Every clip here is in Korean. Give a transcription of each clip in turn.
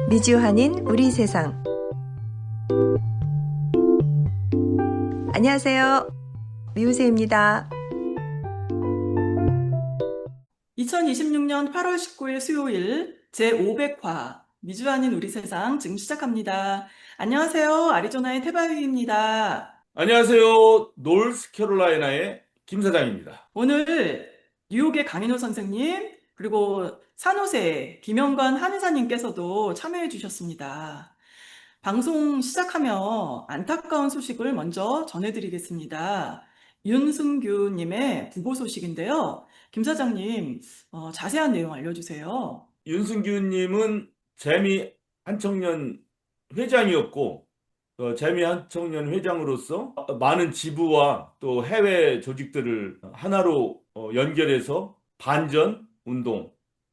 미주한인 우리 세상. 안녕하세요. 미우새입니다. 2026년 8월 19일 수요일 제500화 미주한인 우리 세상 지금 시작합니다. 안녕하세요. 아리조나의 태바위입니다. 안녕하세요. 노스캐롤라이나의 김 사장입니다. 오늘 뉴욕의 강인호 선생님 그리고 산호세 김영관 한의사님께서도 참여해 주셨습니다. 방송 시작하며 안타까운 소식을 먼저 전해드리겠습니다. 윤승규님의 부고 소식인데요. 김 사장님, 자세한 내용 알려주세요. 윤승규님은 재미 한청년 회장이었고, 재미 한청년 회장으로서 많은 지부와 또 해외 조직들을 하나로 연결해서 반전 운동,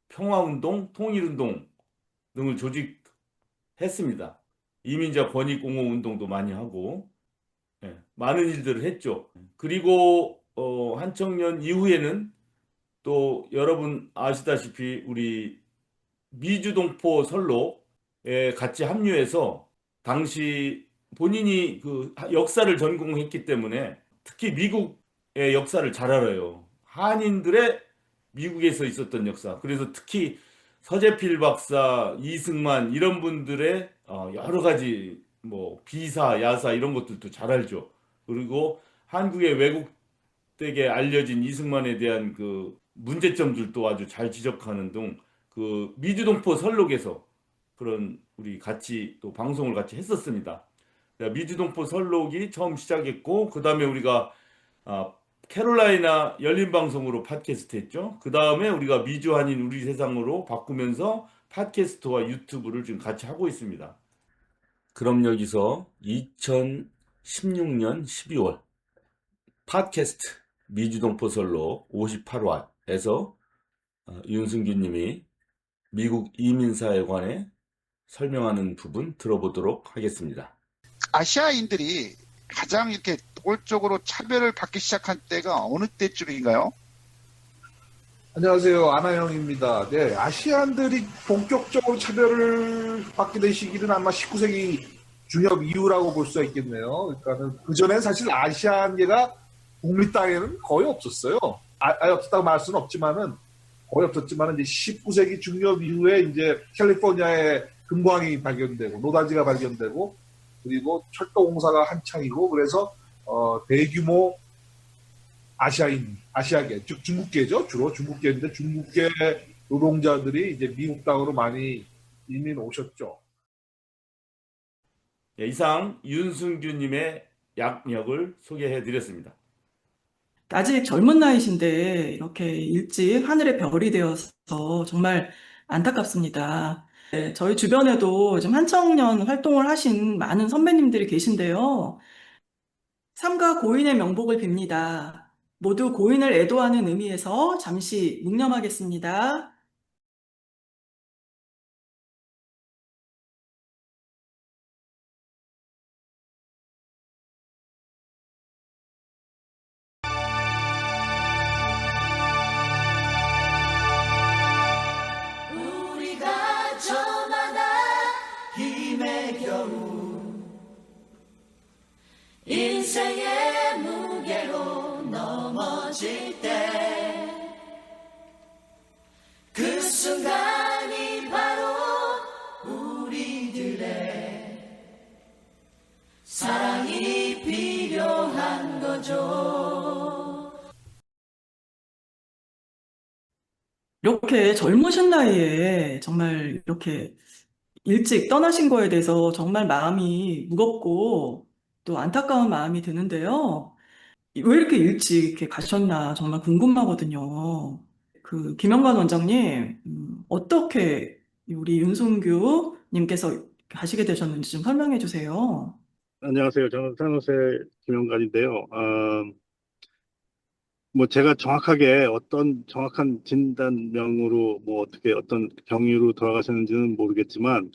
평화 운동, 통일 운동 등을 조직했습니다. 이민자 권익공허 운동도 많이 하고, 많은 일들을 했죠. 그리고 한청년 이후에는 또 여러분 아시다시피 우리 미주동포 선로에 같이 합류해서 당시 본인이 그 역사를 전공했기 때문에 특히 미국의 역사를 잘 알아요. 한인들의 미국에서 있었던 역사. 그래서 특히 서재필 박사, 이승만 이런 분들의 여러 가지 뭐 비사, 야사 이런 것들도 잘 알죠. 그리고 한국의 왜곡되게 알려진 이승만에 대한 그 문제점들도 아주 잘 지적하는 등 그 미주동포 설록에서 그런 우리 같이 또 방송을 같이 했었습니다. 미주동포 설록이 처음 시작했고 그 다음에 우리가 아, 캐롤라이나 열린 방송으로 팟캐스트 했죠. 그 다음에 우리가 미주한인 우리 세상으로 바꾸면서 팟캐스트와 유튜브를 지금 같이 하고 있습니다. 그럼 여기서 2016년 12월 팟캐스트 미주동포 설록 58화에서 윤승규 님이 미국 이민사에 관해 설명하는 부분 들어보도록 하겠습니다. 아시아인들이 가장 이렇게 노골적으로 차별을 받기 시작한 때가 어느 때쯤인가요? 안녕하세요. 아나영입니다. 네, 아시안들이 본격적으로 차별을 받게 된 시기는 아마 19세기 중엽 이후라고 볼 수가 있겠네요. 그러니까는 그전엔 사실 아시안계가 북미 땅에는 거의 없었어요. 없었다고 말할 수는 없지만은 거의 없었지만은 이제 19세기 중엽 이후에 이제 캘리포니아에 금광이 발견되고 노다지가 발견되고 그리고 철도 공사가 한창이고 그래서 대규모 아시아계, 즉 중국계죠. 주로 중국계인데 중국계 노동자들이 이제 미국 땅으로 많이 이민 오셨죠. 이상 윤승규님의 약력을 소개해 드렸습니다. 아직 젊은 나이신데 이렇게 일찍 하늘의 별이 되어서 정말 안타깝습니다. 네, 저희 주변에도 지금 한청년 활동을 하신 많은 선배님들이 계신데요. 삼가 고인의 명복을 빕니다. 모두 고인을 애도하는 의미에서 잠시 묵념하겠습니다. 우리가 저마다 힘의 겨우 인생의 무게로 넘어질 때 그 순간이 바로 우리들의 사랑이 필요한 거죠. 이렇게 젊으신 나이에 정말 이렇게 일찍 떠나신 거에 대해서 정말 마음이 무겁고 또 안타까운 마음이 드는데요. 왜 이렇게 일찍 이렇게 가셨나 정말 궁금하거든요. 그 김영관 원장님, 어떻게 우리 윤송규 님께서 가시게 되셨는지 좀 설명해 주세요. 안녕하세요. 저는 산호세 김영관인데요. 뭐 제가 정확하게 어떤 정확한 진단명으로 뭐 어떻게 어떤 경위로 돌아가셨는지는 모르겠지만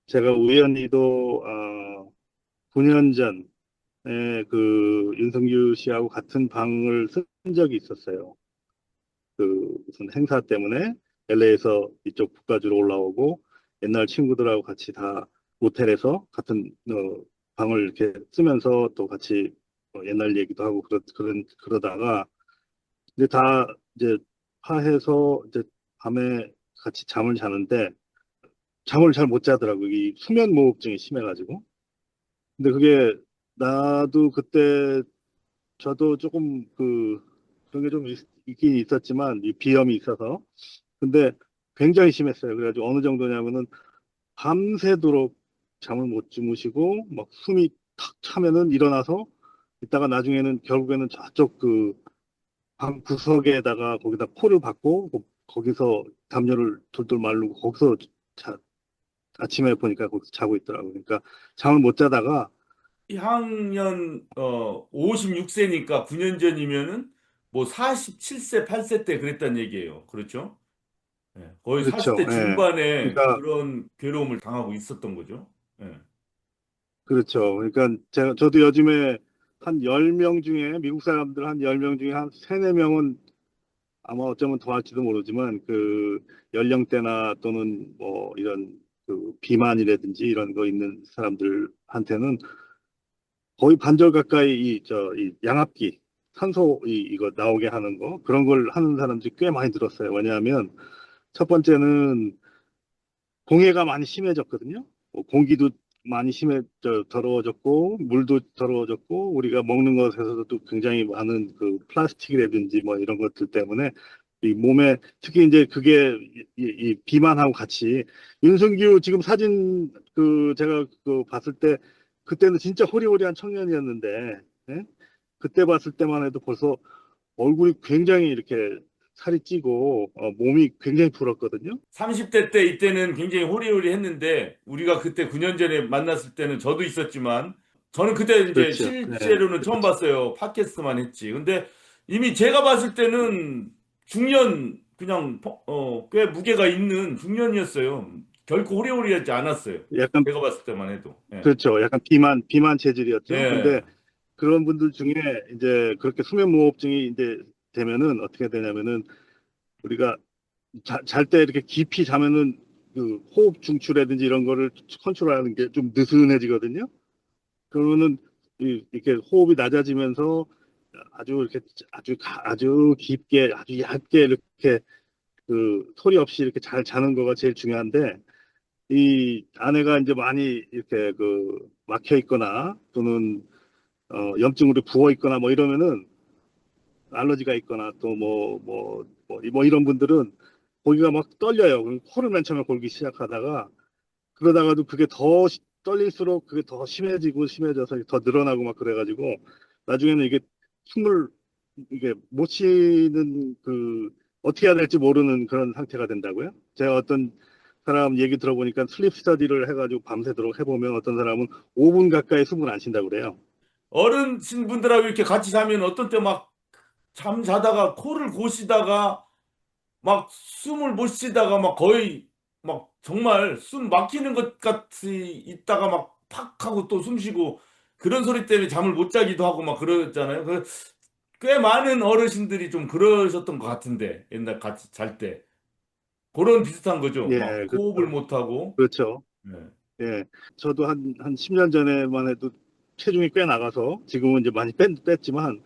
제가 우연히도 9년 전에 그 윤석유 씨하고 같은 방을 쓴 적이 있었어요. 그 무슨 행사 때문에 LA에서 이쪽 북가주로 올라오고 옛날 친구들하고 같이 다 모텔에서 같은 방을 이렇게 쓰면서 또 같이 옛날 얘기도 하고 그러다가 이제 다 이제 파해서 이제 밤에 같이 잠을 자는데 잠을 잘 못 자더라고. 이 수면 무호흡증이 심해가지고. 근데 그게 나도 그때 저도 조금 그런 게 좀 있긴 있었지만 이 비염이 있어서 근데 굉장히 심했어요. 그래가지고 어느 정도냐면은 밤새도록 잠을 못 주무시고 막 숨이 탁 차면은 일어나서 있다가 나중에는 결국에는 저쪽 그 방 구석에다가 거기다 코를 박고 거기서 담요를 돌돌 말르고 거기서 자, 아침에 보니까 거기서 자고 있더라고요. 그러니까 잠을 못 자다가 향년 56세니까 9년 전이면은 뭐 47세, 8세 때 그랬단 얘기예요. 그렇죠? 예, 거의 그렇죠. 40대 예. 중반에 그러니까 그런 괴로움을 당하고 있었던 거죠. 예. 그렇죠. 그러니까 저도 요즘에 한 10명 중에 미국 사람들 한 10명 중에 한 3, 4명은 아마 어쩌면 더 할지도 모르지만 그 연령대나 또는 뭐 이런 그 비만이라든지 이런 거 있는 사람들한테는 거의 반절 가까이 이 양압기 산소 이거 나오게 하는 거 그런 걸 하는 사람들이 꽤 많이 들었어요. 왜냐하면 첫 번째는 공해가 많이 심해졌거든요. 공기도 많이 더러워졌고 물도 더러워졌고 우리가 먹는 것에서도 굉장히 많은 그 플라스틱이라든지 뭐 이런 것들 때문에 이 몸에 특히 이제 그게 이 비만하고 같이 윤석규 지금 사진 제가 봤을 때 그때는 진짜 호리호리한 청년이었는데 예? 그때 봤을 때만 해도 벌써 얼굴이 굉장히 이렇게 살이 찌고 몸이 굉장히 불었거든요. 30대 때 이때는 굉장히 호리호리 했는데 우리가 그때 9년 전에 만났을 때는 저도 있었지만 저는 그때 이제 그렇죠. 네, 실제로는 처음 그렇죠. 봤어요. 팟캐스트만 했지. 근데 이미 제가 봤을 때는 중년 그냥 꽤 무게가 있는 중년이었어요. 결코 호리호리하지 않았어요. 약간 제가 봤을 때만 해도. 예. 그렇죠. 약간 비만 체질이었죠. 근데 예. 그런 분들 중에 이제 그렇게 수면 무호흡증이 이제 되면은 어떻게 되냐면은 우리가 잘 때 이렇게 깊이 자면은 그 호흡 중추라든지 이런 거를 컨트롤하는 게 좀 느슨해지거든요. 그러면은 이렇게 호흡이 낮아지면서 아주 이렇게 아주 깊게 아주 얇게 이렇게 그 소리 없이 이렇게 잘 자는 거가 제일 중요한데 이 안에가 이제 많이 이렇게 막혀 있거나 또는 염증으로 부어 있거나 뭐 이러면은 알러지가 있거나 또 뭐 이런 분들은 거기가 막 떨려요. 그럼 코를 맨 처음에 골기 시작하다가 그러다가도 그게 떨릴수록 그게 더 심해져서 더 늘어나고 막 그래가지고 나중에는 이게 숨을 이게 못 쉬는 어떻게 해야 될지 모르는 그런 상태가 된다고요. 제가 어떤 사람 얘기 들어보니까 슬립 스터디를 해가지고 밤새도록 해보면 어떤 사람은 5분 가까이 숨을 안 쉰다고 그래요. 어르신 분들하고 이렇게 같이 자면 어떤 때 막 잠 자다가 코를 고시다가 막 숨을 못 쉬다가 막 거의 막 정말 숨 막히는 것 같이 있다가 막 팍 하고 또 숨 쉬고 그런 소리 때문에 잠을 못 자기도 하고 막 그러잖아요. 꽤 많은 어르신들이 좀 그러셨던 것 같은데 옛날 같이 잘 때 그런 비슷한 거죠. 막 예, 호흡을 그렇죠. 못 하고. 그렇죠. 네. 예, 저도 한 10년 전에만 해도 체중이 꽤 나가서 지금은 이제 많이 뺐지만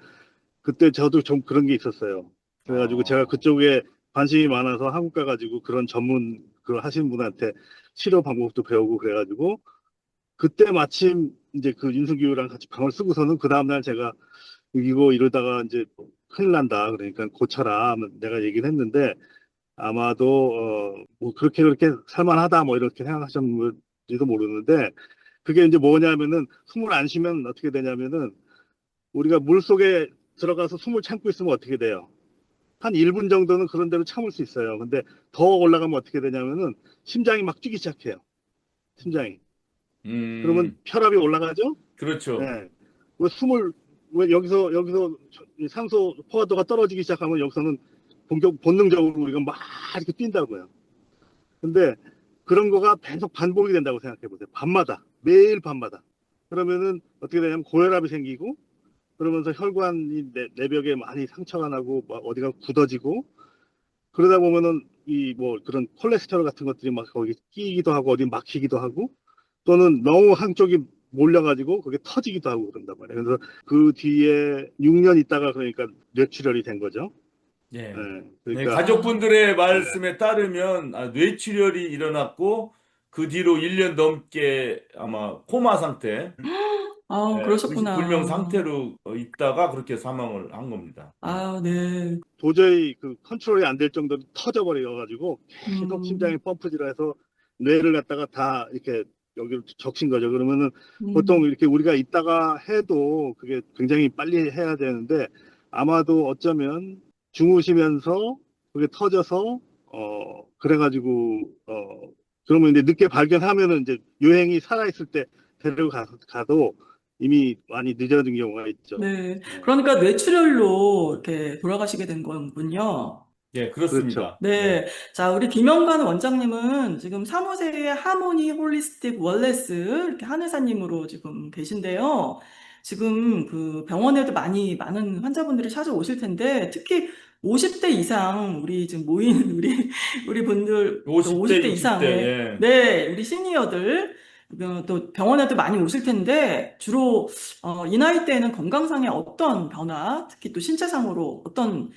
그때 저도 좀 그런 게 있었어요. 그래가지고 제가 어, 그쪽에 관심이 많아서 한국 가가지고 그런 전문 그걸 하시는 분한테 치료 방법도 배우고 그래가지고 그때 마침 이제 그 윤승규랑 같이 방을 쓰고서는 그 다음날 제가 이거 이러다가 이제 큰일 난다. 그러니까 고쳐라. 내가 얘기를 했는데 아마도 뭐 그렇게 살만하다 뭐 이렇게 생각하셨는지도 모르는데 그게 이제 뭐냐면은 숨을 안 쉬면 어떻게 되냐면은 우리가 물 속에 들어가서 숨을 참고 있으면 어떻게 돼요? 한 1분 정도는 그런 대로 참을 수 있어요. 근데 더 올라가면 어떻게 되냐면은 심장이 막 뛰기 시작해요. 심장이. 그러면 음, 혈압이 올라가죠? 그렇죠. 네. 왜 여기서 이 산소 포화도가 떨어지기 시작하면 여기서는 본능적으로 우리가 막 이렇게 뛴다고요. 근데 그런 거가 계속 반복이 된다고 생각해 보세요. 밤마다. 매일 밤마다. 그러면은 어떻게 되냐면 고혈압이 생기고 그러면서 혈관이 내벽에 많이 상처가 나고 막 어디가 굳어지고 그러다 보면은 이 뭐 그런 콜레스테롤 같은 것들이 막 거기 끼기도 하고 어디 막히기도 하고 또는 너무 한쪽이 몰려가지고 그게 터지기도 하고 그런단 말이에요. 그래서 그 뒤에 6년 있다가 그러니까 뇌출혈이 된 거죠. 예. 예, 네, 그러니까 가족분들의 말씀에 따르면 뇌출혈이 일어났고 그 뒤로 1년 넘게 아마 코마 상태, 아, 의식불명 그러셨구나. 상태로 있다가 그렇게 사망을 한 겁니다. 아, 네. 도저히 그 컨트롤이 안 될 정도로 터져버려가지고 계속 심장이 음, 펌프질해서 뇌를 갖다가 다 이렇게 여기로 적신 거죠. 그러면은 보통 음, 이렇게 우리가 있다가 해도 그게 굉장히 빨리 해야 되는데 아마도 어쩌면 주무시면서 그게 터져서 그래가지고 그러면 이제 늦게 발견하면은 이제 요행이 살아있을 때 데려가도 이미 많이 늦어진 경우가 있죠. 네. 네. 그러니까 뇌출혈로 이렇게 돌아가시게 된 거군요. 예, 그렇죠. 그렇습니다. 네. 자, 우리 김영관 원장님은 지금 사무세의 하모니 홀리스틱 웰네스 이렇게 한의사님으로 지금 계신데요. 지금 그 병원에도 많은 환자분들이 찾아오실 텐데, 특히 50대 이상, 우리 지금 모인 우리 분들, 또 50대, 50대 60대, 이상의, 예. 네, 우리 시니어들, 또 병원에도 많이 오실 텐데, 주로, 이 나이대에는 건강상의 어떤 변화, 특히 또 신체상으로 어떤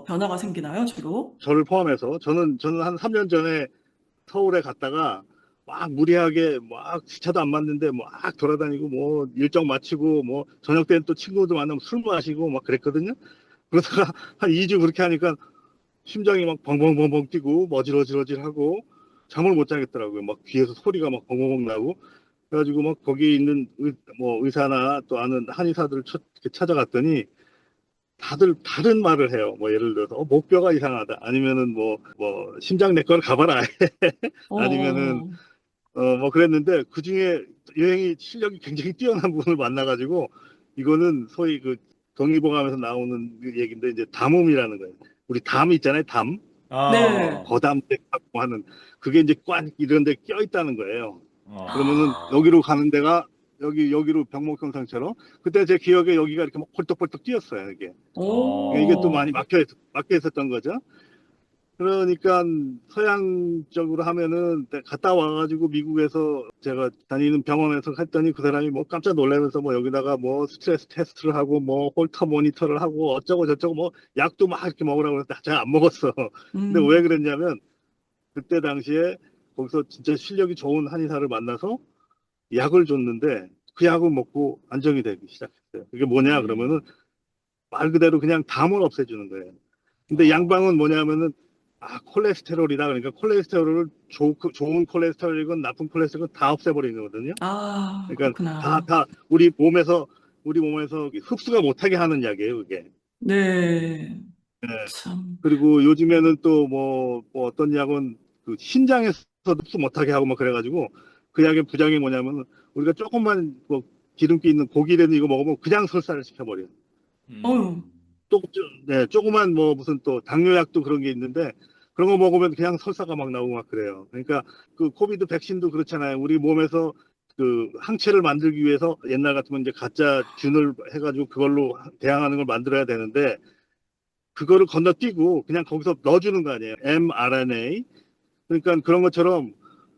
변화가 생기나요, 주로? 저를 포함해서 저는 한 3년 전에 서울에 갔다가 막 무리하게 막 시차도 안 맞는데 막 돌아다니고 뭐 일정 마치고 뭐 저녁 때는 또 친구들 만나면 술 마시고 막 그랬거든요. 그러다가 한 2주 그렇게 하니까 심장이 막 벙벙벙벙 뛰고 머질어질어질하고 잠을 못 자겠더라고요. 막 귀에서 소리가 막 벙벙벙 나고 그래가지고 막 거기 있는 뭐 의사나 또 아는 한의사들을 이렇게 찾아갔더니 다들 다른 말을 해요. 뭐 예를 들어서 목뼈가 이상하다. 아니면은 뭐 심장내과를 가봐라. 아니면은 어, 뭐 그랬는데 그 중에 여행이 실력이 굉장히 뛰어난 분을 만나가지고 이거는 소위 그 동의보감에서 나오는 그 얘기인데 이제 담음이라는 거예요. 우리 담 있잖아요. 담 네. 아, 거담대라고 하는 그게 이제 꽉 이런 데 껴 있다는 거예요. 그러면은 아, 여기로 가는 데가 여기로 병목현상처럼 그때 제 기억에 여기가 이렇게 막 펄떡펄떡 뛰었어요. 이게 또 많이 오, 막혀 있었던 거죠. 그러니까 서양 쪽으로 하면은 갔다 와가지고 미국에서 제가 다니는 병원에서 했더니 그 사람이 뭐 깜짝 놀라면서 뭐 여기다가 뭐 스트레스 테스트를 하고 뭐 홀터 모니터를 하고 어쩌고 저쩌고 뭐 약도 막 이렇게 먹으라고 그랬는데 제가 안 먹었어. 근데 왜 음, 그랬냐면 그때 당시에 거기서 진짜 실력이 좋은 한의사를 만나서 약을 줬는데 그 약을 먹고 안정이 되기 시작했어요. 그게 뭐냐 그러면은 음, 말 그대로 그냥 담을 없애주는 거예요. 근데 아, 양방은 뭐냐면은 콜레스테롤이다. 그러니까 콜레스테롤을 좋은 콜레스테롤이건 나쁜 콜레스테롤은 다 없애버리는 거거든요. 아, 그러니까 그렇구나. 다 우리 몸에서 흡수가 못하게 하는 약이에요, 그게. 네, 예. 참. 그리고 요즘에는 또 뭐 어떤 약은 그 신장에서 흡수 못하게 하고 막 그래가지고 그 약의 부작용이 뭐냐면 우리가 조금만 뭐 기름기 있는 고기라도 이거 먹으면 그냥 설사를 시켜버려요. 어휴, 음, 네, 조그만 뭐 무슨 또 당뇨약도 그런 게 있는데 그런 거 먹으면 그냥 설사가 막 나오고 막 그래요. 그러니까 그 코비드 백신도 그렇잖아요. 우리 몸에서 그 항체를 만들기 위해서 옛날 같으면 이제 가짜 균을 해가지고 그걸로 대항하는 걸 만들어야 되는데 그거를 건너뛰고 그냥 거기서 넣어주는 거 아니에요. mRNA. 그러니까 그런 것처럼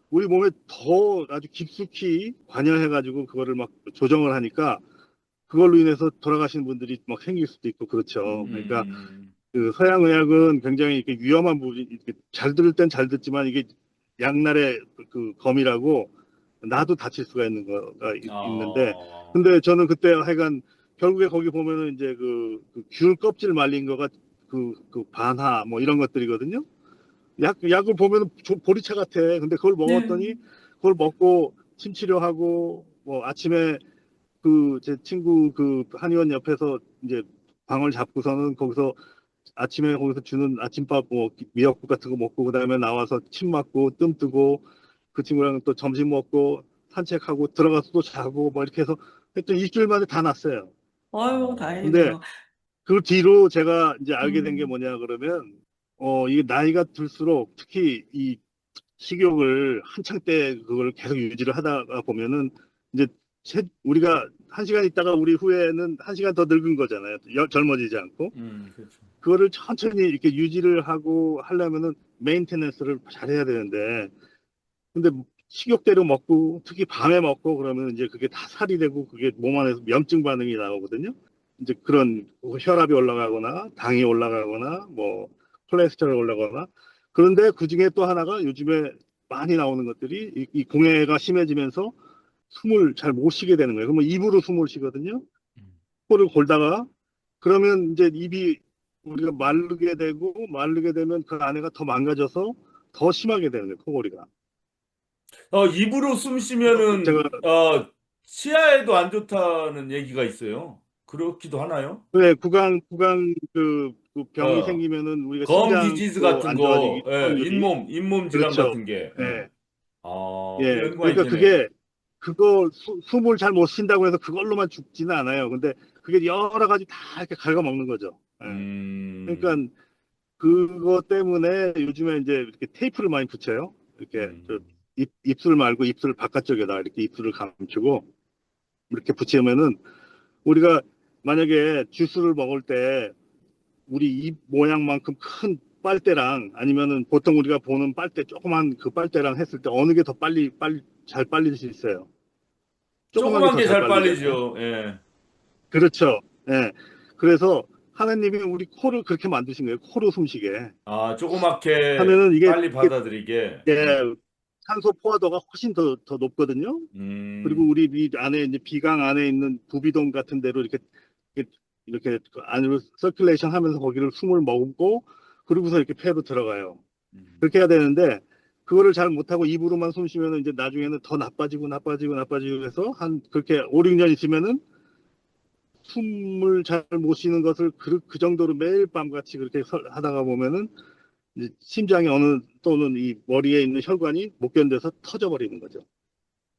우리 몸에 더 아주 깊숙이 관여해가지고 그거를 막 조정을 하니까 그걸로 인해서 돌아가시는 분들이 막 생길 수도 있고 그렇죠. 그러니까 음, 그 서양 의학은 굉장히 이렇게 위험한 부분이 이렇게 잘 들을 땐 잘 듣지만 이게 양날의 그 검이라고 나도 다칠 수가 있는 거가 있는데 아, 근데 저는 그때 하여간 결국에 거기 보면은 이제 귤 껍질 말린 거가 그 반하 뭐 이런 것들이거든요. 약을 보면은 보리차 같아. 근데 그걸 네. 먹었더니 그걸 먹고 침 치료하고 뭐 아침에 그 제 친구 그 한의원 옆에서 이제 방을 잡고서는 거기서 아침에 거기서 주는 아침밥 뭐 미역국 같은 거 먹고 그다음에 나와서 침 맞고 뜸 뜨고 그 친구랑 또 점심 먹고 산책하고 들어가서 또 자고 뭐 이렇게 해서 했더니 일주일 만에 다 났어요. 아유, 근데 다행이네요. 그 뒤로 제가 이제 알게 된 게 음, 뭐냐 그러면 이게 나이가 들수록 특히 이 식욕을 한창 때 그걸 계속 유지를 하다가 보면은 이제 우리가 한 시간 있다가 우리 후에는 한 시간 더 늙은 거잖아요. 젊어지지 않고. 그렇죠. 그거를 천천히 이렇게 유지를 하고 하려면은 메인테넌스를 잘해야 되는데, 근데 식욕대로 먹고 특히 밤에 먹고 그러면 이제 그게 다 살이 되고 그게 몸 안에서 염증 반응이 나오거든요. 이제 그런 혈압이 올라가거나 당이 올라가거나 뭐 콜레스테롤 올라가거나. 그런데 그중에 또 하나가 요즘에 많이 나오는 것들이 이 공해가 심해지면서 숨을 잘 못 쉬게 되는 거예요. 그러면 입으로 숨을 쉬거든요. 코를 골다가 그러면 이제 입이 우리가 마르게 되면 그 안에가 더 망가져서 더 심하게 되는 거예요. 코골이가. 입으로 숨 그래서 쉬면은, 제가 치아에도 안 좋다는 얘기가 있어요. 그렇기도 하나요? 왜 그 병이 어, 생기면은 우리가 검 디지즈 심장도 같은 안 거, 좋아지기 예, 확률이. 잇몸 질환 그렇죠. 같은 게, 예. 그 예. 연구가 그러니까 있겠네요. 그거 숨을 잘 못 쉰다고 해서 그걸로만 죽지는 않아요. 근데 그게 여러 가지 다 이렇게 갉아먹는 거죠. 예. 음, 그러니까 그거 때문에 요즘에 이제 이렇게 테이프를 많이 붙여요. 이렇게 음. 입술 말고 입술 바깥쪽에다 이렇게 입술을 감추고 이렇게 붙이면은 우리가 만약에 주스를 먹을 때 우리 입 모양만큼 큰 빨대랑 아니면은 보통 우리가 보는 빨대 조그만 그 빨대랑 했을 때 어느 게 더 빨리 잘 빨릴 수 있어요. 조그만 게 조그만 더 게 잘 잘 빨리잖아요. 빨리죠. 예. 그렇죠. 예. 그래서 하나님이 우리 코를 그렇게 만드신 거예요. 코로 숨쉬게 조그맣게 하면은 빨리 받아들이게. 예, 산소 포화도가 훨씬 더 높거든요. 그리고 음, 우리 이 안에 이제 비강 안에 있는 부비동 같은 데로 이렇게, 이렇게 그 안으로 서큘레이션 하면서 거기를 숨을 머금고 그러고서 이렇게 폐로 들어가요. 음. 그렇게 해야 되는데 그거를 잘 못하고 입으로만 숨 쉬면 이제 나중에는 더 나빠지고 해서 한 그렇게 5, 6년 있으면은 숨을 잘 못 쉬는 것을 그 정도로 매일 밤같이 그렇게 하다가 보면은 이제 심장이 또는 이 머리에 있는 혈관이 못 견뎌서 터져버리는 거죠.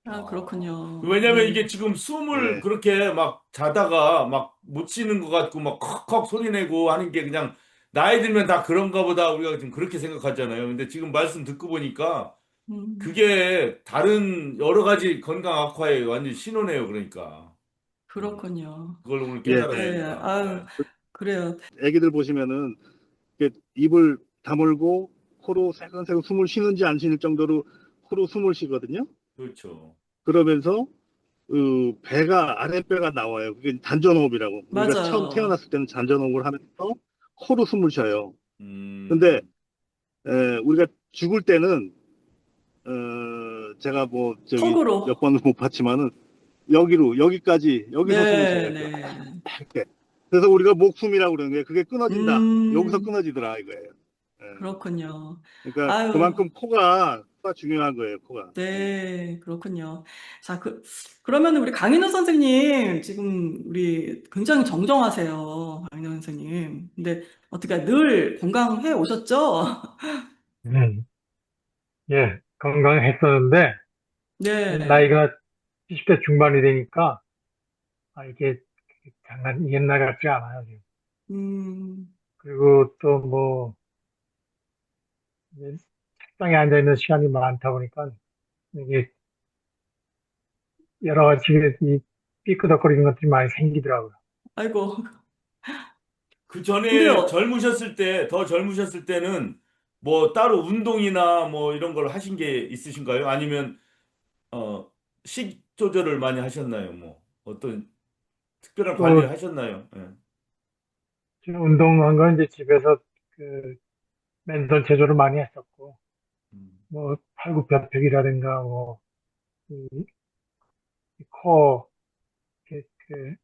아, 아, 그렇군요. 왜냐면 네. 이게 지금 숨을 네. 그렇게 막 자다가 막 못 쉬는 것 같고 막 컥컥 소리 내고 하는 게 그냥 나이 들면 다 그런가 보다 우리가 지금 그렇게 생각하잖아요. 근데 지금 말씀 듣고 보니까 음, 그게 다른 여러 가지 건강 악화의 완전 신호네요. 그러니까. 음, 그렇군요. 그걸 오늘 예. 네, 깨달았습니다. 아유, 예. 그래요. 애기들 보시면은 이렇게 입을 다물고 코로 새근새근 숨을 쉬는지 안 쉬는 정도로 코로 숨을 쉬거든요. 그렇죠. 그러면서 배가 아랫배가 나와요. 그게 단전호흡이라고. 우리가 처음 맞아요. 태어났을 때는 단전호흡을 하면서 코로 숨을 쉬어요. 근데 음, 우리가 죽을 때는 제가 뭐 저기 몇 턱으로. 번을 못 봤지만은 여기서 숨을 쉬어요. 네, 이렇게 네. 이렇게. 그래서 우리가 목숨이라고 그러는 게 그게 끊어진다. 여기서 음, 끊어지더라 이거예요. 예. 그렇군요. 그러니까 아유, 그만큼 코가 중요한 거예요. 코가. 네, 그렇군요. 자, 그러면 우리 강인호 선생님, 지금 우리 굉장히 정정하세요. 강인호 선생님. 근데 어떻게 늘 건강해 오셨죠? 음, 예, 건강했었는데, 네. 나이가 70대 중반이 되니까, 이게 옛날 같지 않아요, 지금. 음, 그리고 또 뭐, 이제 책상에 앉아있는 시간이 많다 보니까, 이게 여러 가지 이 삐끄덕거리는 것들이 많이 생기더라고요. 아이고. 그 근데, 전에 더 젊으셨을 때는 뭐 따로 운동이나 뭐 이런 걸 하신 게 있으신가요? 아니면 어, 식 조절을 많이 하셨나요? 뭐 어떤 특별한 관리를 또, 하셨나요? 예. 지금 운동한 건 이제 집에서 그, 맨손 체조를 많이 했었고, 음, 뭐, 팔굽혀펴기라든가, 뭐, 이, 이 코어, 그,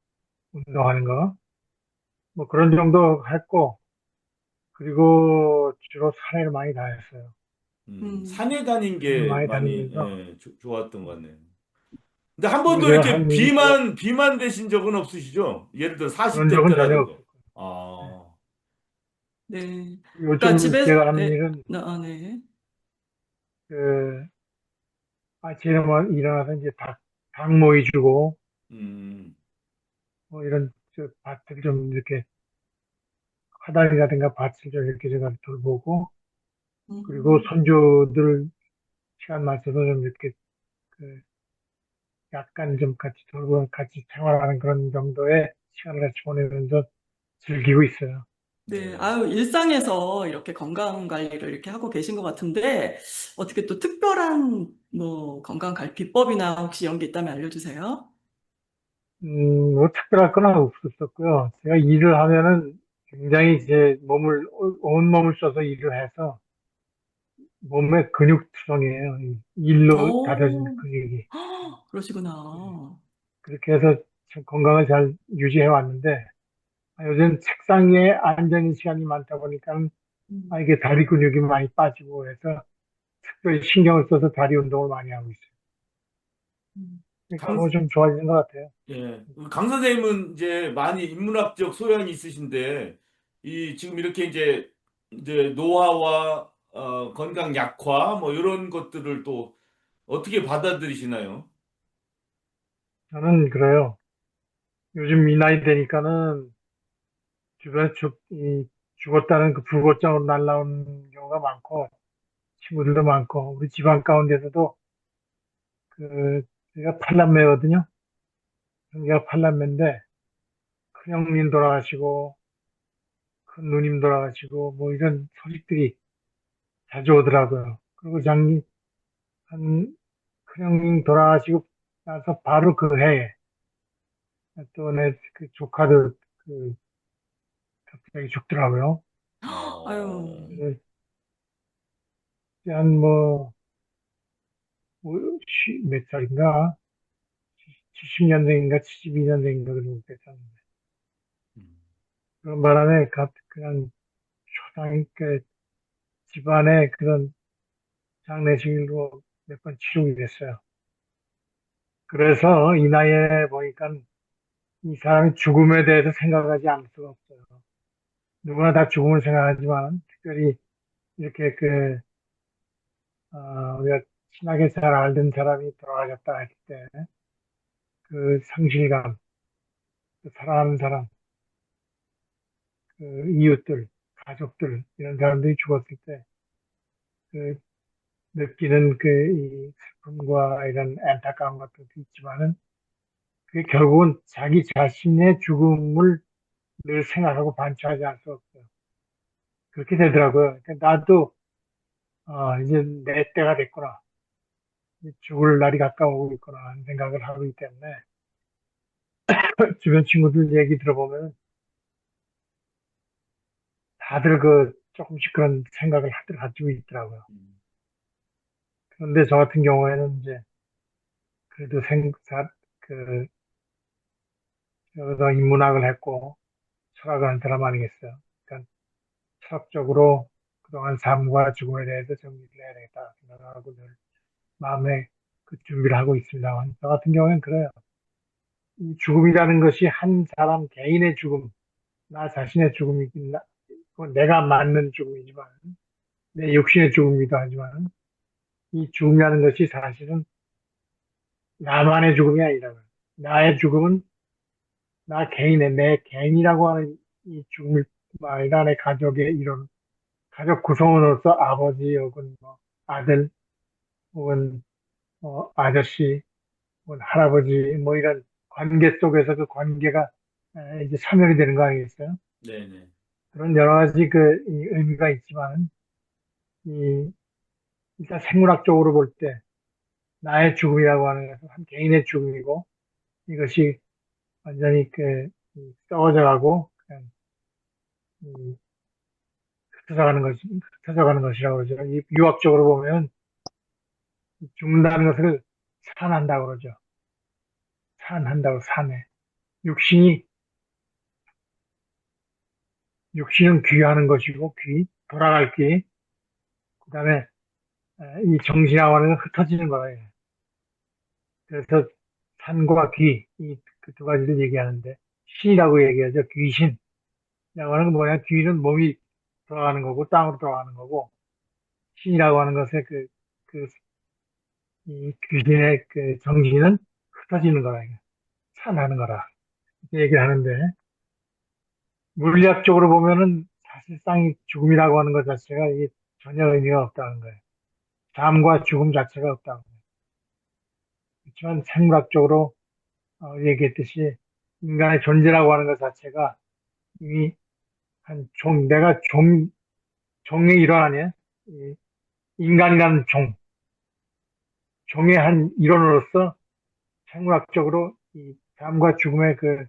운동하는 거, 뭐 그런 정도 했고, 그리고 주로 산에를 많이 다녔어요. 음, 산에 다닌 산을 게 많이 많이 다니면서, 좋았던 것 같네요. 근데 한 번도 그래서 이렇게 한 일이 좋았, 비만 되신 적은 없으시죠? 예를 들어 그런 40대 적은 전혀 때라든가. 없었고. 네. 아, 네. 그러니까 요즘 집에서, 제가 하는 네, 일은, 네. 그, 아침에 뭐 일어나서 이제 닭 모이 주고, 음, 뭐 이런, 밭을 좀 이렇게, 화단이라든가 밭을 좀 이렇게 제가 돌보고, 그리고 음, 손주들 시간 맞춰서 좀 이렇게, 그, 약간 좀 같이 돌보고 같이 생활하는 그런 정도의 시간을 같이 보내면서 즐기고 있어요. 네, 네. 아유, 일상에서 이렇게 건강 관리를 이렇게 하고 계신 것 같은데, 어떻게 또 특별한 뭐 건강 관리 비법이나 혹시 이런 게 있다면 알려주세요. 뭐 특별할 건 없었고요. 제가 일을 하면은 굉장히 제 온몸을 써서 일을 해서 몸에 근육투성이에요. 이 일로 다져진 오, 근육이. 그러시구나. 그렇게 해서 참 건강을 잘 유지해 왔는데, 요즘 책상 위에 앉아 있는 시간이 많다 보니까, 음, 이게 다리 근육이 많이 빠지고 해서 특별히 신경을 써서 다리 운동을 많이 하고 있어요. 음. 그러니까 강, 뭐 좀 좋아지는 것 같아요. 예. 강 선생님은 이제 많이 인문학적 소양이 있으신데, 지금 이렇게 이제 노화와 건강 약화, 뭐, 이런 것들을 또 어떻게 받아들이시나요? 저는 그래요. 요즘 이 나이 되니까는 주변에 죽었다는 그 불꽃장으로 날라오는 경우가 많고, 친구들도 많고, 우리 집안 가운데서도 제가 팔남매거든요. 형제가 팔남매인데, 큰형님 돌아가시고, 큰 누님 돌아가시고, 뭐 이런 소식들이 자주 오더라고요. 그리고 한, 큰형님 돌아가시고 나서 바로 그 해에, 또 내 그 조카들, 갑자기 죽더라고요. 어, 아유, 그래서 한 몇 살인가? 70년생인가 72년생인가 그런 됐었는데. 음. 그런 바람에 그냥 초당 그 집안에 그런 장례식으로 몇 번 치르게 됐어요. 그래서 이 나이에 보니까 이 사람이 죽음에 대해서 생각하지 않을 수가 없어요. 누구나 다 죽음을 생각하지만 특별히 이렇게 우리가 친하게 잘 알던 사람이 돌아가셨다 할 때 그 상실감, 그 사랑하는 사람, 그 이웃들, 가족들 이런 사람들이 죽었을 때 그 느끼는 이 슬픔과 이런 안타까운 것도 있지만은 그게 결국은 자기 자신의 죽음을 늘 생각하고 반추하지 않을 수 없어요. 그렇게 되더라고요. 그러니까 나도 이제 내 때가 됐구나. 이제 죽을 날이 가까워오고 있구나 하는 생각을 하고 있기 때문에 주변 친구들 얘기 들어보면 다들 조금씩 그런 생각을 가지고 있더라고요. 음. 그런데 저 같은 경우에는 이제 그래도 그, 여기서 인문학을 했고 철학을 한 사람 아니겠어요. 그러니까 철학적으로 그동안 삶과 죽음에 대해서 정리를 해야 되겠다 생각하고 늘 마음에 그 준비를 하고 있습니다만 저 같은 경우에는 그래요. 이 죽음이라는 것이 한 사람 개인의 죽음, 나 자신의 죽음이긴, 그건 내가 맞는 죽음이지만, 내 육신의 죽음이기도 하지만, 이 죽음이라는 것이 사실은 나만의 죽음이 아니라고요. 나의 죽음은 내 개인이라고 하는 이 죽음일 뿐만 아니라 내 가족의 이런, 가족 구성원으로서 아버지 혹은 뭐 아들 혹은 아저씨 혹은 할아버지 뭐 이런 관계 속에서 그 관계가 이제 사멸이 되는 거 아니겠어요? 네네. 그런 여러 가지 이 의미가 있지만, 이, 일단 생물학적으로 볼 때, 나의 죽음이라고 하는 것은 한 개인의 죽음이고, 이것이 완전히 썩어져 가고, 그냥, 이, 흩어져 가는 것이라고 그러죠. 이 유학적으로 보면, 죽는다는 것을 산한다고 그러죠. 산한다고, 산해. 육신이, 육신은 귀하는 것이고, 돌아갈 귀, 그 다음에 이 정신이라고 하는 건 흩어지는 거예요. 그래서 산과 귀, 이 그 두 가지를 얘기하는데, 신이라고 얘기하죠. 귀신. 라고 하는 건 뭐냐? 귀는 몸이 돌아가는 거고, 땅으로 돌아가는 거고, 신이라고 하는 것의 이 귀신의 정신은 흩어지는 거라, 이게. 산하는 거라. 이렇게 얘기를 하는데, 물리학적으로 보면은 사실상 이 죽음이라고 하는 것 자체가 이게 전혀 의미가 없다는 거예요. 삶과 죽음 자체가 없다는 거예요. 그렇지만 생물학적으로 얘기했듯이 인간의 존재라고 하는 것 자체가 이미 내가 종의 일원 아니야? 이 인간이라는 종의 한 일원으로서 생물학적으로 이 삶과 죽음의 그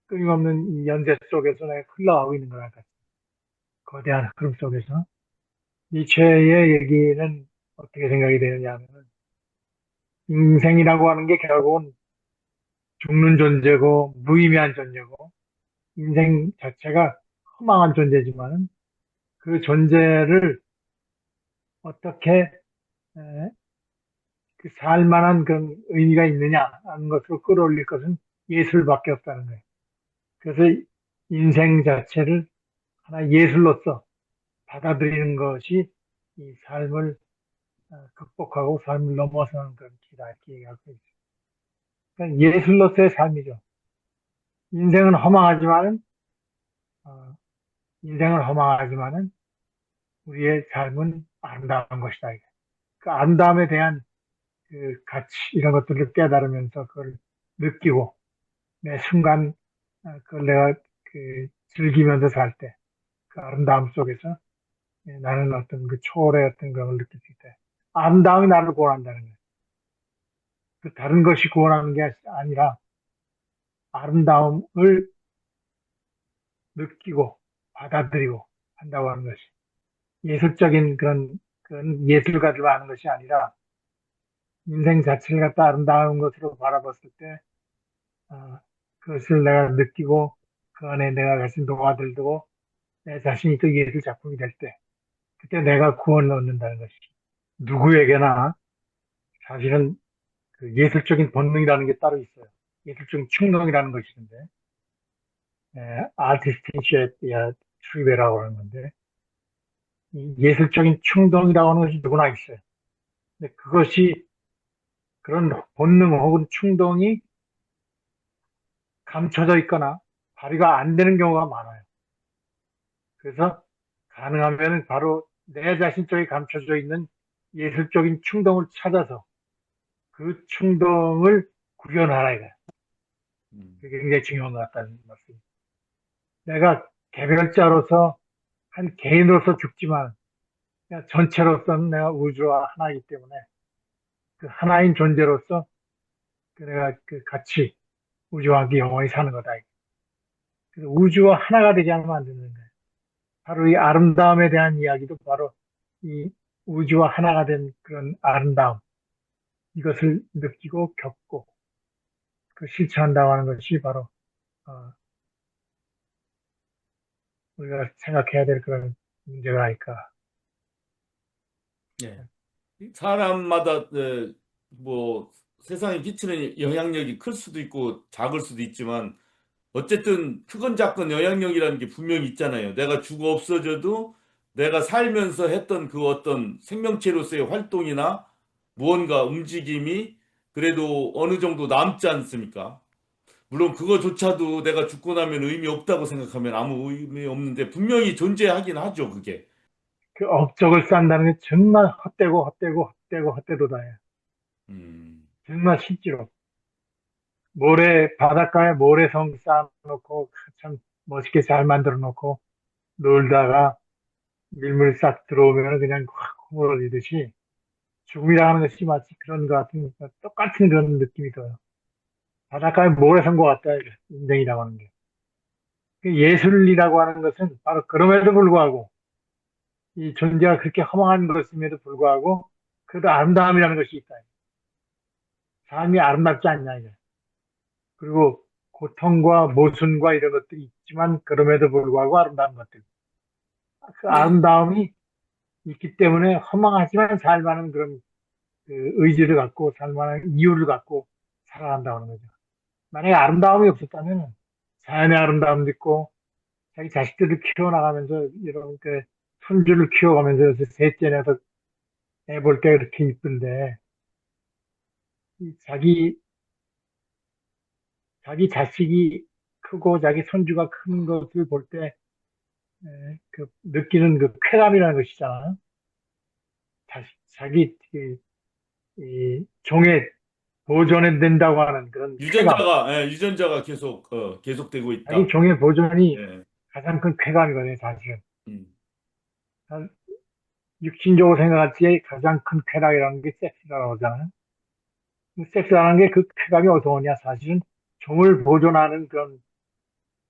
끊임없는 이 연대 속에서 내가 흘러가고 있는 거랄까. 거대한 흐름 속에서. 니체의 얘기는 어떻게 생각이 되느냐 하면, 인생이라고 하는 게 결국은 죽는 존재고, 무의미한 존재고, 인생 자체가 허망한 존재지만, 그 존재를 어떻게, 그 살만한 그런 의미가 있느냐 하는 것으로 끌어올릴 것은 예술밖에 없다는 거예요. 그래서 인생 자체를 하나의 예술로서 받아들이는 것이 이 삶을 극복하고 삶을 넘어서는 그런 길이다 이렇게 얘기하고 있어요. 그러니까 예술로서의 삶이죠. 인생은 허망하지만은 우리의 삶은 아름다운 것이다. 그 아름다움에 대한 그 가치 이런 것들을 깨달으면서 그걸 느끼고 매 순간 그걸 내가 그 즐기면서 살 때 그 아름다움 속에서 나는 어떤 그 초월의 어떤 그런 걸 느낄 수 있다. 아름다움이 나를 구원한다는 거예요. 그 다른 것이 구원하는 게 아니라 아름다움을 느끼고 받아들이고 한다고 하는 것이 예술적인 그런 예술가들 하는 것이 아니라 인생 자체를 갖다 아름다운 것으로 바라봤을 때 그것을 내가 느끼고 그 안에 내가 같이 녹아들고 내 자신이 또 예술 작품이 될 때 그때 내가 구원을 얻는다는 것이 누구에게나 사실은 그 예술적인 본능이라는 게 따로 있어요. 예술적인 충동이라는 것이 있는데 아티스티시에야 트리베라고 하는 건데 이 예술적인 충동이라고 하는 것이 누구나 있어요. 근데 그것이 그런 본능 혹은 충동이 감춰져 있거나 발휘가 안 되는 경우가 많아요. 그래서 가능하면 바로 내 자신 쪽에 감춰져 있는 예술적인 충동을 찾아서 그 충동을 구현하라 이거예요. 그게 굉장히 중요한 것 같다는 말씀입니다. 내가 개별자로서 한 개인으로서 죽지만 그냥 전체로서는 내가 우주와 하나이기 때문에 그 하나인 존재로서 내가 그 같이 우주와 함께 영원히 사는 거다. 그래서 우주와 하나가 되지 않으면 안 되는 거예요. 바로 이 아름다움에 대한 이야기도 바로 이 우주와 하나가 된 그런 아름다움 이것을 느끼고 겪고 그 실천한다고 하는 것이 바로 우리가 생각해야 될 그런 문제가 아닐까. 예. 사람마다 뭐 세상에 끼치는 영향력이 클 수도 있고 작을 수도 있지만 어쨌든 크건 작건 영향력이라는 게 분명히 있잖아요. 내가 죽어 없어져도 내가 살면서 했던 그 어떤 생명체로서의 활동이나 무언가 움직임이 그래도 어느 정도 남지 않습니까? 물론 그거조차도 내가 죽고 나면 의미 없다고 생각하면 아무 의미 없는데 분명히 존재하긴 하죠, 그게. 그 업적을 쌓는다는 게 정말 헛되도다예요. 정말 실제로 바닷가에 모래성 쌓아놓고 참 멋있게 잘 만들어 놓고 놀다가 밀물 싹 들어오면 그냥 확 허물어지듯이 죽음이라 하는 것이 마치 그런 것 같은 똑같은 그런 느낌이 들어요. 바닷가에 모래성과 같다 인생이라고 하는 게. 그 예술이라고 하는 것은 바로 그럼에도 불구하고 이 존재가 그렇게 허망한 것임에도 불구하고 그래도 아름다움이라는 것이 있다. 삶이 아름답지 않냐 이게. 그리고 고통과 모순과 이런 것들이 있지만 그럼에도 불구하고 아름다운 것들. 그 네. 아름다움이 있기 때문에 허망하지만 살만한 그런 그 의지를 갖고 살만한 이유를 갖고 살아간다는 거죠. 만약에 아름다움이 없었다면 자연의 아름다움도 있고 자기 자식들을 키워나가면서 이런 그 손주를 키워가면서 셋째 내서 애 볼 때 그렇게 이쁜데 자기 자식이 크고 자기 손주가 크는 것을 볼 때 그 느끼는 그 쾌감이라는 것이잖아요. 자기 이 종에 보존해 된다고 하는 그런 쾌감. 유전자가 계속되고 자기 있다. 종의 보존이 예. 가장 큰 쾌감이거든요, 사실은. 음, 육신적으로 생각할 때 가장 큰 쾌락이라는 게 섹스라고 하잖아요. 섹스라는 게 그 쾌감이 어디서 오냐? 사실은 정을 보존하는 그런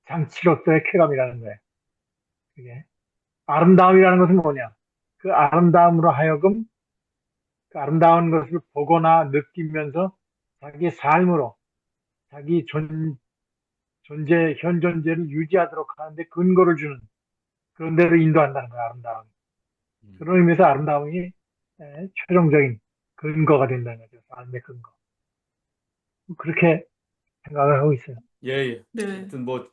장치로서의 쾌감이라는 거예요. 그게. 아름다움이라는 것은 뭐냐? 그 아름다움으로 하여금 그 아름다운 것을 보거나 느끼면서 자기 삶으로 자기 현 존재를 유지하도록 하는데 근거를 주는 그런 데로 인도한다는 거예요, 아름다움이. 음. 그런 의미에서 아름다움이 최종적인 근거가 된다는 거죠, 삶의 근거. 그렇게 생각을 하고 있어요. 예, 예. 네. 하여튼 뭐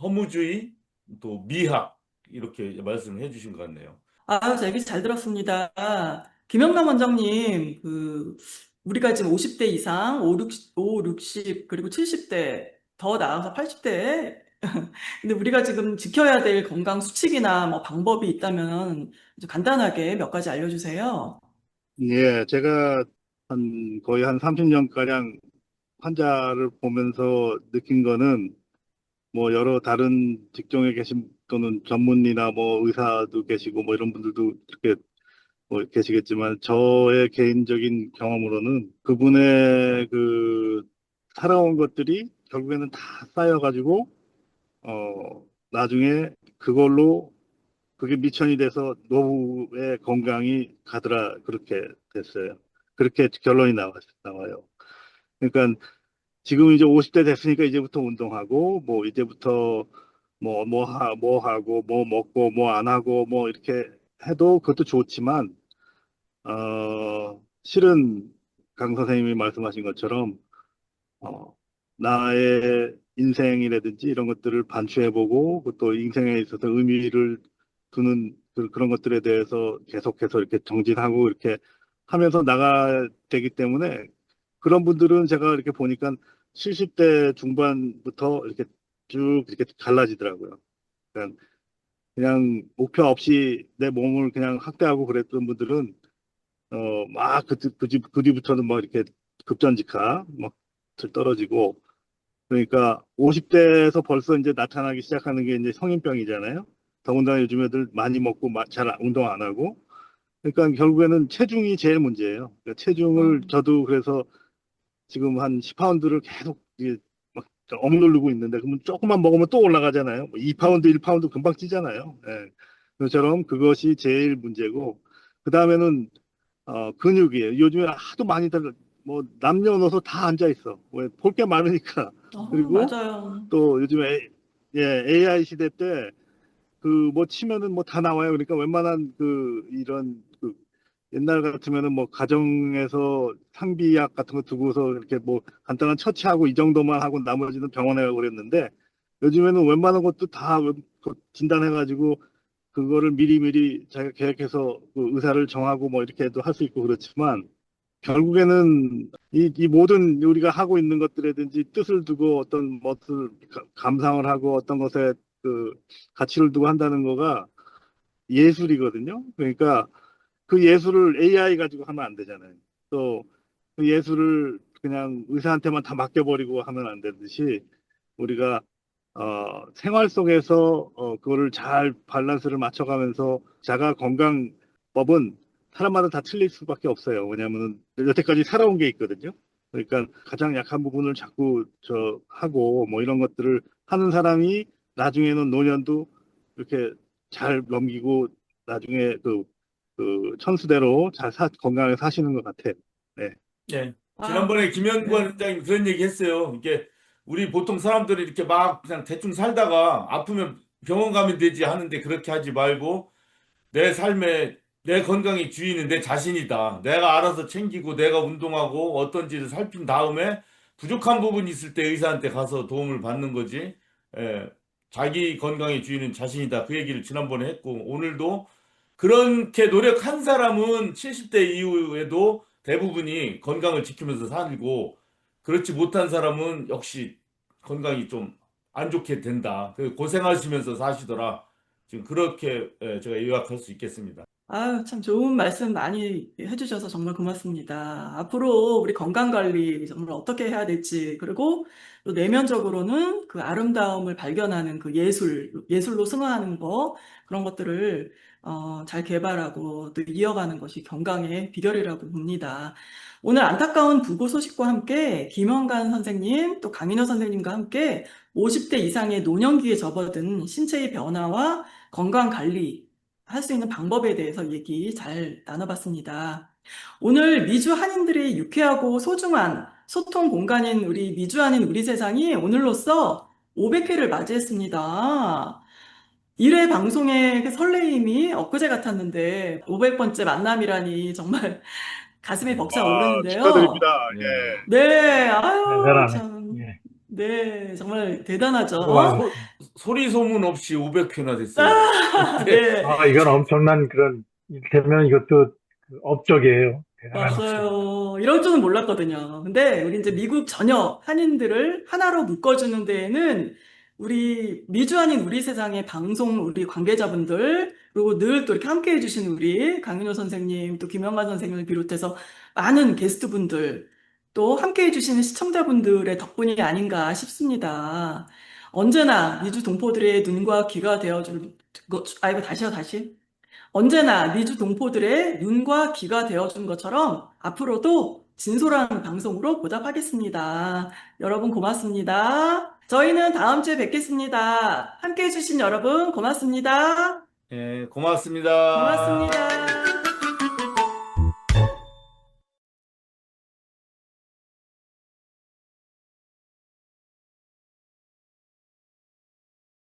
허무주의 또 미학 이렇게 말씀을 해주신 것 같네요. 아유, 저 얘기 잘 들었습니다. 김영남 원장님, 우리가 지금 50대 이상, 60, 그리고 70대, 더 나아가서 80대. 근데 우리가 지금 지켜야 될 건강 수칙이나 뭐 방법이 있다면 좀 간단하게 몇 가지 알려주세요. 예, 제가 거의 한 30년가량 환자를 보면서 느낀 거는 뭐 여러 다른 직종에 계신 또는 전문의나 뭐 의사도 계시고 뭐 이런 분들도 이렇게 뭐 계시겠지만 저의 개인적인 경험으로는 그분의 그 살아온 것들이 결국에는 다 쌓여가지고 나중에 그걸로 그게 미천이 돼서 노후의 건강이 가더라 그렇게 됐어요. 그렇게 결론이 나와요. 그러니까 지금 이제 50대 됐으니까 이제부터 운동하고 뭐 이제부터 뭐 하고 뭐 먹고 뭐 안 하고 뭐 이렇게 해도 그것도 좋지만 실은 강 선생님이 말씀하신 것처럼 어, 나의 인생이라든지 이런 것들을 반추해보고 또 인생에 있어서 의미를 두는 그런 것들에 대해서 계속해서 이렇게 정진하고 이렇게 하면서 나가야 되기 때문에 그런 분들은 제가 이렇게 보니까 70대 중반부터 이렇게 쭉 이렇게 갈라지더라고요. 그러니까 그냥 목표 없이 내 몸을 그냥 학대하고 그랬던 분들은 막 그 뒤부터는 막 이렇게 급전직하 막 떨어지고 그러니까 50대에서 벌써 이제 나타나기 시작하는 게 이제 성인병이잖아요. 더군다나 요즘 애들 많이 먹고 잘 운동 안 하고 그러니까 결국에는 체중이 제일 문제예요. 그러니까 체중을 음. 저도 그래서 지금 한 10파운드를 계속 이게 막 억누르고 있는데 그러면 조금만 먹으면 또 올라가잖아요. 뭐 2파운드, 1파운드 금방 찌잖아요. 예. 그처럼 그것이 제일 문제고 그 다음에는 근육이에요. 요즘에 하도 많이들 뭐 남녀노소 다 앉아 있어. 왜 볼 게 많으니까. 그리고 맞아요. 또 요즘 AI 시대 때 그 뭐 치면은 뭐 다 나와요. 그러니까 웬만한 이런 옛날 같으면은 뭐 가정에서 상비약 같은 거 두고서 이렇게 뭐 간단한 처치하고 이 정도만 하고 나머지는 병원에 가고 그랬는데 요즘에는 웬만한 것도 다 진단해가지고 그거를 미리미리 자기가 계획해서 그 의사를 정하고 뭐 이렇게도 할 수 있고 그렇지만 결국에는 이 모든 우리가 하고 있는 것들이든지 뜻을 두고 어떤 것을 감상을 하고 어떤 것에 그 가치를 두고 한다는 거가 예술이거든요. 그러니까 그 예술을 AI 가지고 하면 안 되잖아요. 또 그 예술을 그냥 의사한테만 다 맡겨버리고 하면 안 되듯이 우리가 생활 속에서 그거를 잘 밸런스를 맞춰가면서 자가 건강법은 사람마다 다 틀릴 수밖에 없어요. 왜냐하면 여태까지 살아온 게 있거든요. 그러니까 가장 약한 부분을 자꾸 하고 뭐 이런 것들을 하는 사람이 나중에는 노년도 이렇게 잘 넘기고 나중에 그 천수대로 잘 건강하게 사시는 것 같아요. 네. 예. 아, 지난번에 김현관 네. 원장님 그런 얘기 했어요. 이게 우리 보통 사람들이 이렇게 막 그냥 대충 살다가 아프면 병원 가면 되지 하는데 그렇게 하지 말고 내 삶에 내 건강의 주인은 내 자신이다. 내가 알아서 챙기고 내가 운동하고 어떤지를 살핀 다음에 부족한 부분이 있을 때 의사한테 가서 도움을 받는 거지. 예, 자기 건강의 주인은 자신이다. 그 얘기를 지난번에 했고 오늘도 그렇게 노력한 사람은 70대 이후에도 대부분이 건강을 지키면서 살고 그렇지 못한 사람은 역시 건강이 좀 안 좋게 된다. 고생하시면서 사시더라. 지금 그렇게 제가 요약할 수 있겠습니다. 아유, 참 좋은 말씀 많이 해주셔서 정말 고맙습니다. 앞으로 우리 건강 관리 정말 어떻게 해야 될지, 그리고 또 내면적으로는 그 아름다움을 발견하는 그 예술로 승화하는 거, 그런 것들을 잘 개발하고 또 이어가는 것이 건강의 비결이라고 봅니다. 오늘 안타까운 부고 소식과 함께 김영관 선생님, 또 강인호 선생님과 함께 50대 이상의 노년기에 접어든 신체의 변화와 건강 관리, 할 수 있는 방법에 대해서 얘기 잘 나눠봤습니다. 오늘 미주 한인들의 유쾌하고 소중한 소통 공간인 우리 미주 한인 우리 세상이 오늘로써 500회를 맞이했습니다. 1회 방송의 그 설레임이 엊그제 같았는데 500번째 만남이라니 정말 가슴에 벅차 축하드립니다. 오르는데요. 예. 네, 아유, 대단하네. 참. 예. 네, 정말 대단하죠. 수고하셨어요. 소리 소문 없이 500회나 됐어요. 네. 이건 엄청난 그런, 이를테면 이것도 그 업적이에요. 대단한 업적. 맞아요. 이럴 줄은 몰랐거든요. 근데 우리 이제 미국 전역 한인들을 하나로 묶어주는 데에는 우리 미주한인 우리 세상의 방송 우리 관계자분들, 그리고 늘 또 이렇게 함께 해주신 우리 강윤호 선생님, 또 김영관 선생님을 비롯해서 많은 게스트분들, 또 함께 해주시는 시청자분들의 덕분이 아닌가 싶습니다. 언제나 미주 동포들의 눈과 귀가 되어줄 이거 다시. 언제나 미주 동포들의 눈과 귀가 되어준 것처럼 앞으로도 진솔한 방송으로 보답하겠습니다. 여러분 고맙습니다. 저희는 다음 주에 뵙겠습니다. 함께 해주신 여러분 고맙습니다. 예, 고맙습니다. 고맙습니다.